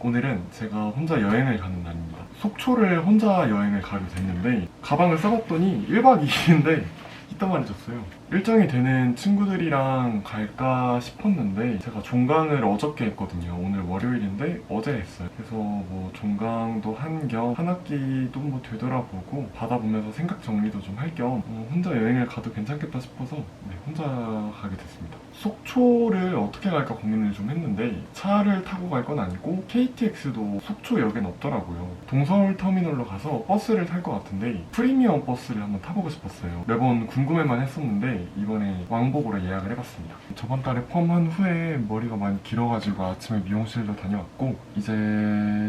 오늘은 제가 혼자 여행을 가는 날입니다. 속초를 혼자 여행을 가게 됐는데 가방을 싸봤더니 1박 2일인데 이따 말해줬어요. 일정이 되는 친구들이랑 갈까 싶었는데 제가 종강을 어저께 했거든요. 오늘 월요일인데 어제 했어요. 그래서 뭐 종강도 한 겸 한 학기도 뭐 되돌아보고 받아보면서 생각 정리도 좀 할 겸 혼자 여행을 가도 괜찮겠다 싶어서 혼자 가게 됐습니다. 속초를 어떻게 갈까 고민을 좀 했는데 차를 타고 갈 건 아니고 KTX도 속초역엔 없더라고요. 동서울터미널로 가서 버스를 탈 것 같은데 프리미엄 버스를 한번 타보고 싶었어요. 매번 궁금해만 했었는데 이번에 왕복으로 예약을 해봤습니다. 저번 달에 펌한 후에 머리가 많이 길어가지고 아침에 미용실도 다녀왔고 이제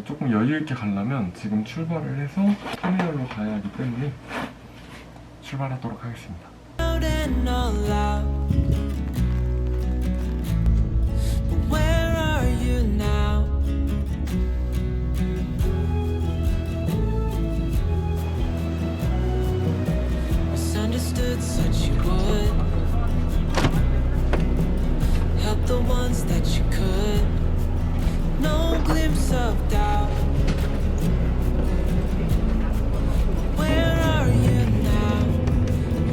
조금 여유 있게 가려면 지금 출발을 해서 터미널로 가야 하기 때문에 출발하도록 하겠습니다. Where are you now? Misunderstood, said you would help the ones that you could. No glimpse of doubt. Where are you now?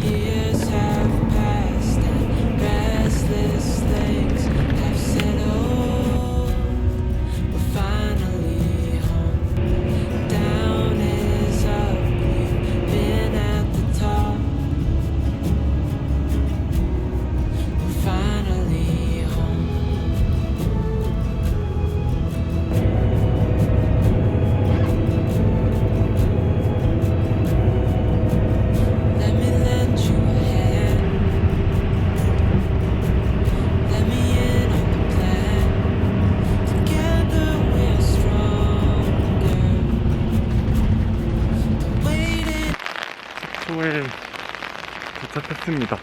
Years have passed and restless things have settled. We're finally home. Down is up. We've been at the top. We're finally home. Let me lend you a hand. Let me in on the plan. Together we're stronger. The waiting. 속초에 도착했습니다.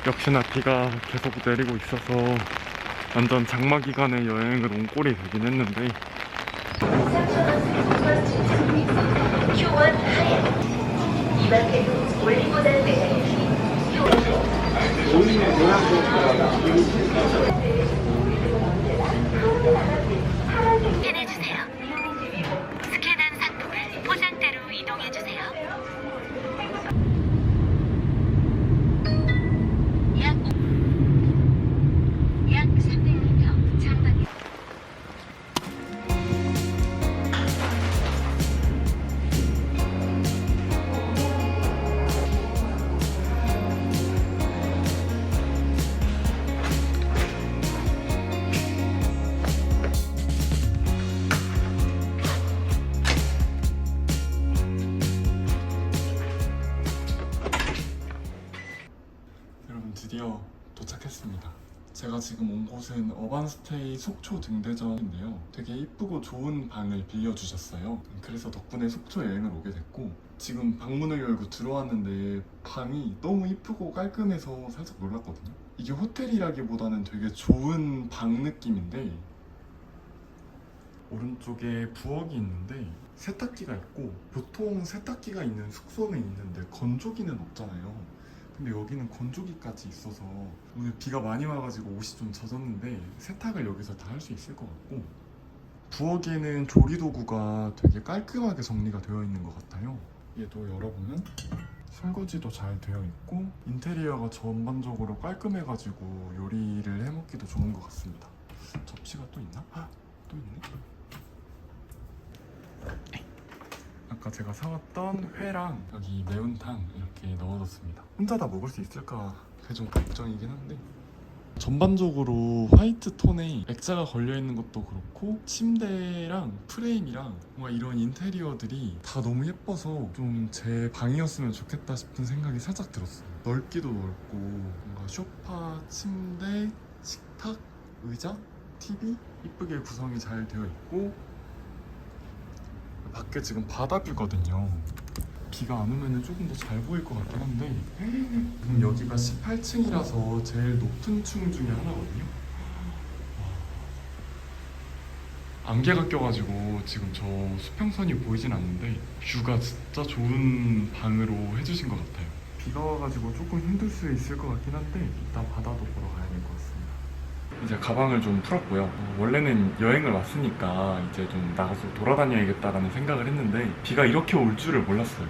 역시나 비가 계속 내리고 있어서 완전 장마 기간에 여행을 온 꼴이 되긴 했는데 Q1 하얀 이 밖에도 올리보다 내려야지 스캔해주세요. 스캔한 상품을 포장대로 이동해주세요. 약 300m 전방에 여러분 드디어 도착했습니다. 제가 지금 온 곳은 어반스테이 속초 등대점인데요. 되게 이쁘고 좋은 방을 빌려주셨어요. 그래서 덕분에 속초 여행을 오게 됐고 지금 방문을 열고 들어왔는데 방이 너무 이쁘고 깔끔해서 살짝 놀랐거든요. 이게 호텔이라기보다는 되게 좋은 방 느낌인데 오른쪽에 부엌이 있는데 세탁기가 있고 보통 세탁기가 있는 숙소는 있는데 건조기는 없잖아요. 근데 여기는 건조기까지 있어서 오늘 비가 많이 와가지고 옷이 좀 젖었는데 세탁을 여기서 다 할 수 있을 것 같고 부엌에는 조리도구가 되게 깔끔하게 정리가 되어 있는 것 같아요. 얘도 열어보면 설거지도 잘 되어 있고 인테리어가 전반적으로 깔끔해가지고 요리를 해먹기도 좋은 것 같습니다. 접시가 또 있나? 또 있네. 아까 제가 사왔던 회랑 여기 매운탕 이렇게 넣어뒀습니다. 혼자 다 먹을 수 있을까 그게 좀 걱정이긴 한데 전반적으로 화이트 톤에 액자가 걸려있는 것도 그렇고 침대랑 프레임이랑 뭔가 이런 인테리어들이 다 너무 예뻐서 좀 제 방이었으면 좋겠다 싶은 생각이 살짝 들었어요. 넓기도 넓고 뭔가 소파, 침대, 식탁, 의자, TV 이쁘게 구성이 잘 되어 있고 밖에 지금 바다뷰거든요. 비가 안 오면 조금 더 잘 보일 것 같긴 한데 여기가 18층이라서 제일 높은 층 중에 하나거든요. 안개가 껴가지고 지금 저 수평선이 보이진 않는데 뷰가 진짜 좋은 방으로 해주신 것 같아요. 비가 와가지고 조금 힘들 수 있을 것 같긴 한데 이따 바다도 보러 가야 될 것 같습니다. 이제 가방을 좀 풀었고요. 원래는 여행을 왔으니까 이제 좀 나가서 돌아다녀야겠다라는 생각을 했는데 비가 이렇게 올 줄을 몰랐어요.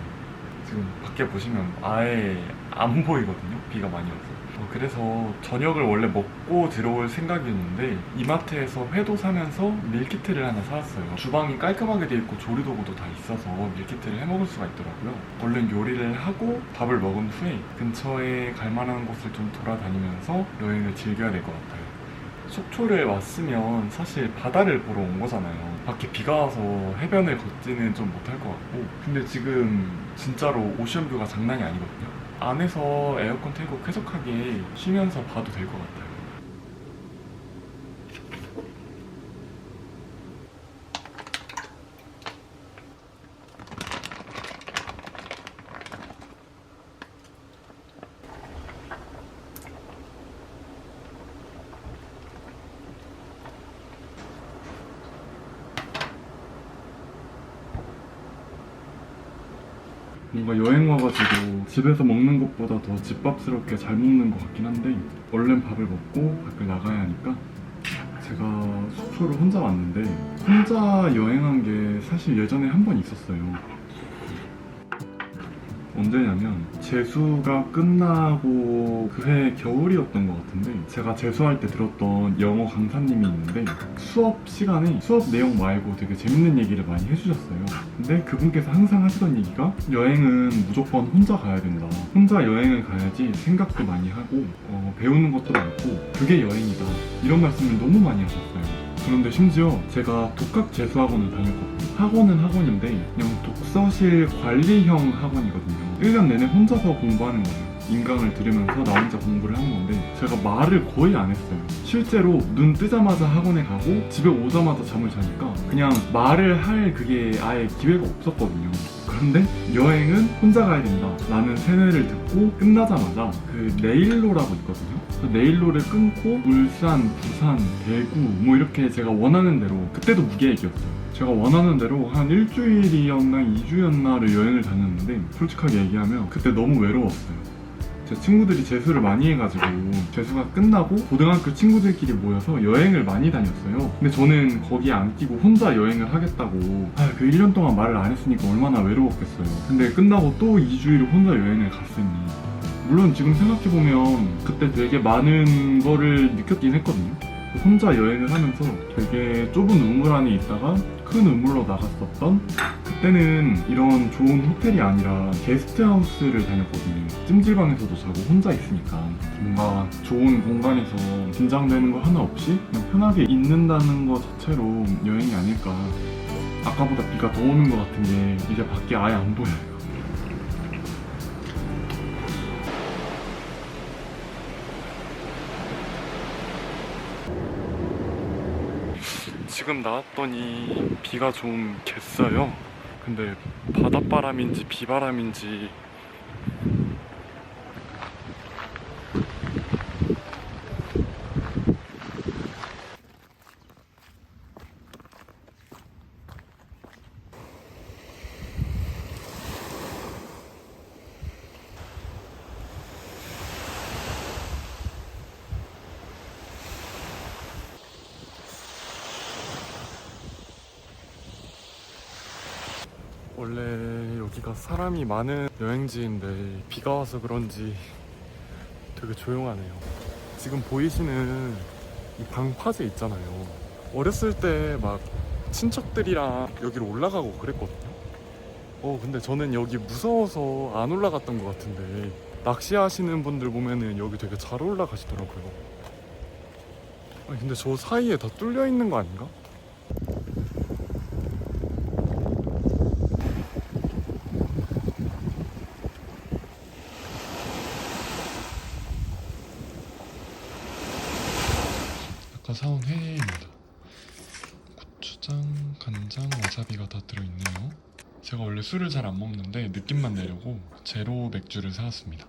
지금 밖에 보시면 아예 안 보이거든요. 비가 많이 와서. 그래서 저녁을 원래 먹고 들어올 생각이었는데 이마트에서 회도 사면서 밀키트를 하나 사왔어요. 주방이 깔끔하게 돼 있고 조리도구도 다 있어서 밀키트를 해 먹을 수가 있더라고요. 얼른 요리를 하고 밥을 먹은 후에 근처에 갈 만한 곳을 좀 돌아다니면서 여행을 즐겨야 될 것 같아요. 속초를 왔으면 사실 바다를 보러 온 거잖아요. 밖에 비가 와서 해변을 걷지는 좀 못할 것 같고, 근데 지금 진짜로 오션뷰가 장난이 아니거든요. 안에서 에어컨 틀고 쾌적하게 쉬면서 봐도 될 것 같아요. 뭔가 여행 와가지고 집에서 먹는 것보다 더 집밥스럽게 잘 먹는 것 같긴 한데 얼른 밥을 먹고 밖을 나가야 하니까 제가 속초를 혼자 왔는데 혼자 여행한 게 사실 예전에 한 번 있었어요. 언제냐면 재수가 끝나고 그해 겨울이었던 것 같은데 제가 재수할 때 들었던 영어 강사님이 있는데 수업 시간에 수업 내용 말고 되게 재밌는 얘기를 많이 해주셨어요. 근데 그분께서 항상 하시던 얘기가 여행은 무조건 혼자 가야 된다. 혼자 여행을 가야지 생각도 많이 하고 배우는 것도 많고 그게 여행이다. 이런 말씀을 너무 많이 하셨어요. 그런데 심지어 제가 독학 재수학원을 다녔거든요. 학원은 학원인데 그냥 독서실 관리형 학원이거든요. 1년 내내 혼자서 공부하는 거예요. 인강을 들으면서 나 혼자 공부를 하는 건데 제가 말을 거의 안 했어요. 실제로 눈 뜨자마자 학원에 가고 집에 오자마자 잠을 자니까 그냥 말을 할 그게 아예 기회가 없었거든요. 그런데 여행은 혼자 가야 된다 라는 세뇌를 듣고 끝나자마자 그 네일로라고 있거든요. 그 네일로를 끊고 울산, 부산, 대구 뭐 이렇게 제가 원하는 대로 그때도 무계획이었어요. 제가 원하는 대로 한 일주일이었나 2주였나를 여행을 다녔는데 솔직하게 얘기하면 그때 너무 외로웠어요. 제 친구들이 재수를 많이 해가지고 재수가 끝나고 고등학교 친구들끼리 모여서 여행을 많이 다녔어요. 근데 저는 거기에 안 끼고 혼자 여행을 하겠다고 그 1년 동안 말을 안 했으니까 얼마나 외로웠겠어요. 근데 끝나고 또 2주일을 혼자 여행을 갔으니 물론 지금 생각해보면 그때 되게 많은 거를 느꼈긴 했거든요. 혼자 여행을 하면서 되게 좁은 우물 안에 있다가 큰 우물로 나갔었던 그때는 이런 좋은 호텔이 아니라 게스트하우스를 다녔거든요. 찜질방에서도 자고 혼자 있으니까 뭔가 좋은 공간에서 긴장되는 거 하나 없이 그냥 편하게 있는다는 거 자체로 여행이 아닐까. 아까보다 비가 더 오는 것 같은 게 이제 밖에 아예 안 보여요. 지금 나왔더니 비가 좀 갰어요. 근데 바닷바람인지 비바람인지 원래 여기가 사람이 많은 여행지인데 비가 와서 그런지 되게 조용하네요. 지금 보이시는 이 방파제 있잖아요. 어렸을 때 막 친척들이랑 여기로 올라가고 그랬거든요. 근데 저는 여기 무서워서 안 올라갔던 것 같은데 낚시하시는 분들 보면은 여기 되게 잘 올라가시더라고요. 아니 근데 저 사이에 다 뚫려 있는 거 아닌가? 아까 사온 회입니다. 고추장, 간장, 와사비가 다 들어있네요. 제가 원래 술을 잘 안 먹는데 느낌만 내려고 제로 맥주를 사왔습니다.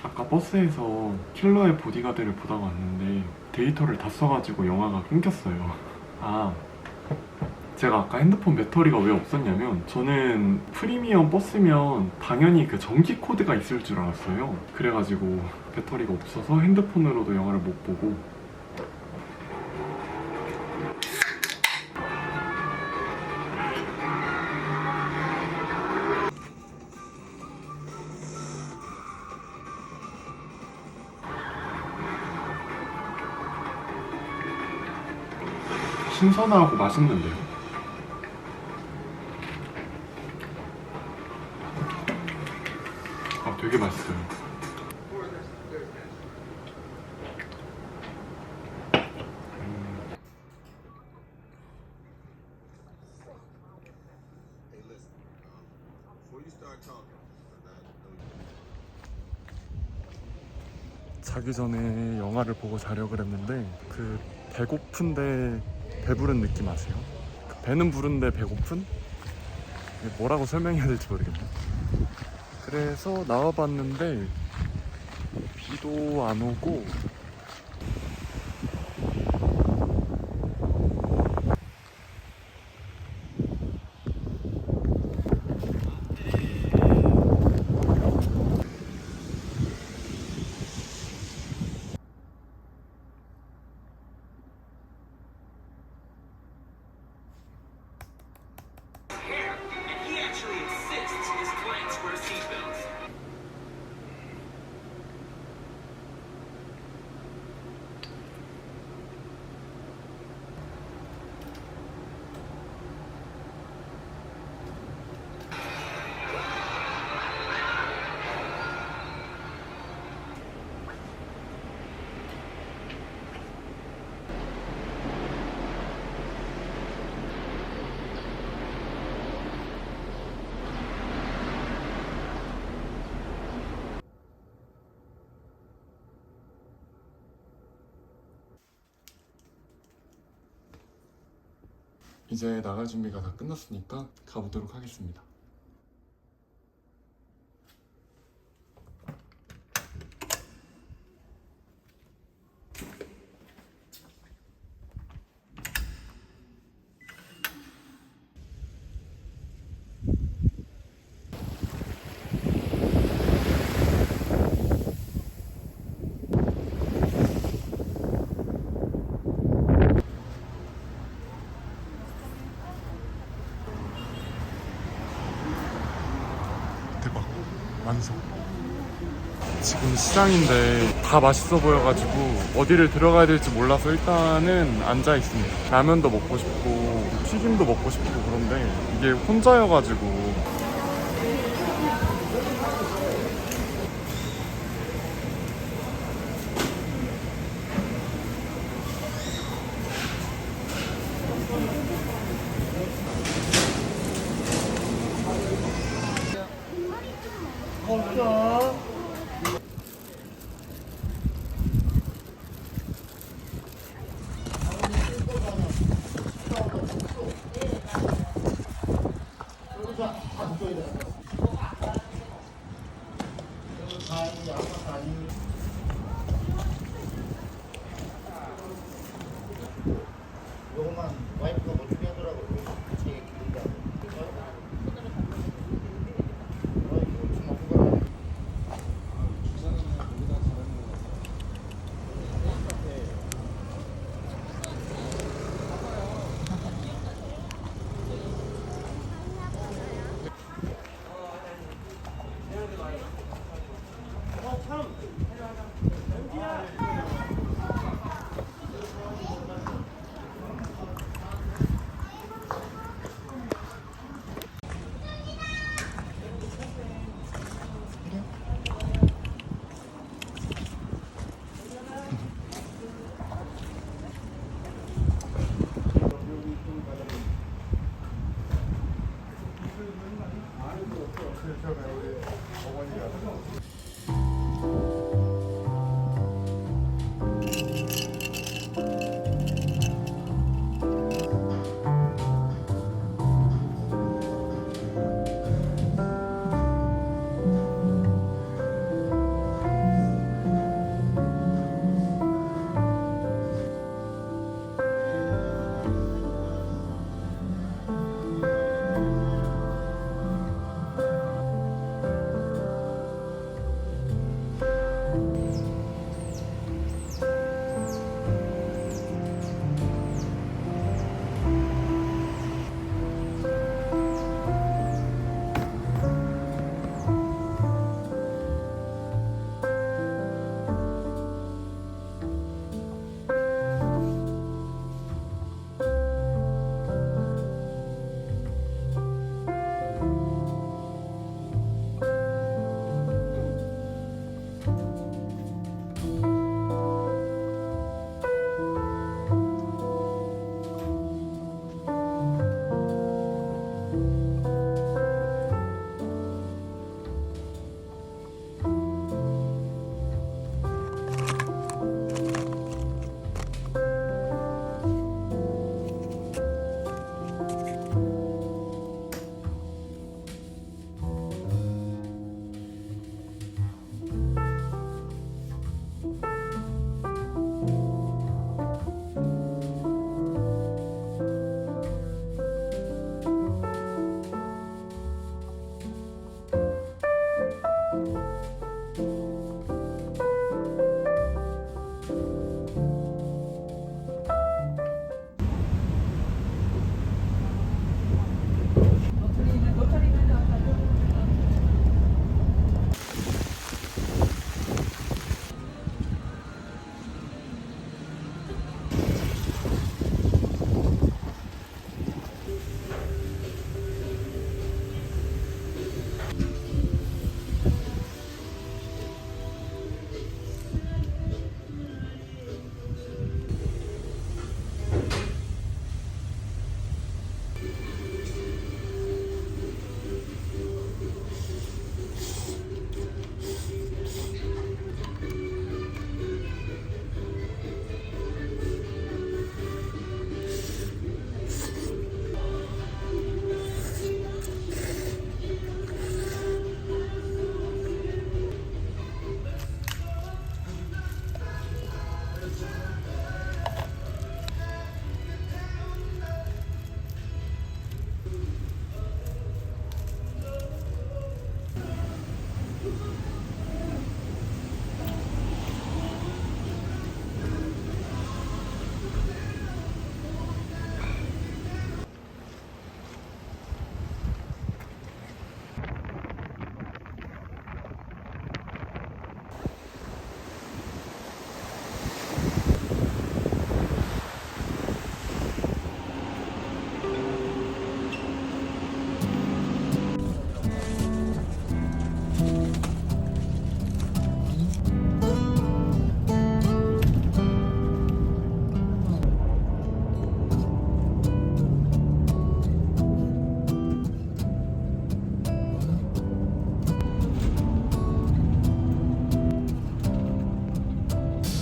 아까 버스에서 킬러의 보디가드를 보다가 왔는데 데이터를 다 써가지고 영화가 끊겼어요. 제가 아까 핸드폰 배터리가 왜 없었냐면 저는 프리미엄 버스면 당연히 그 정기 코드가 있을 줄 알았어요. 그래가지고 배터리가 없어서 핸드폰으로도 영화를 못 보고. 신선하고 맛있는데요. 아, 되게 맛있어요. 자기 전에 영화를 보고 자려고 그랬는데 그 배고픈데 배부른 느낌 아세요? 그 배는 부른데 배고픈? 이게 뭐라고 설명해야 될지 모르겠네. 그래서 나와봤는데 비도 안 오고 이제 나갈 준비가 다 끝났으니까 가보도록 하겠습니다. 대박, 완성. 지금 시장인데 다 맛있어 보여가지고 어디를 들어가야 될지 몰라서 일단은 앉아 있습니다. 라면도 먹고 싶고 튀김도 먹고 싶고 그런데 이게 혼자여가지고. 요것만 와이프가 뭐 준비하더라고. 같이 기른다고.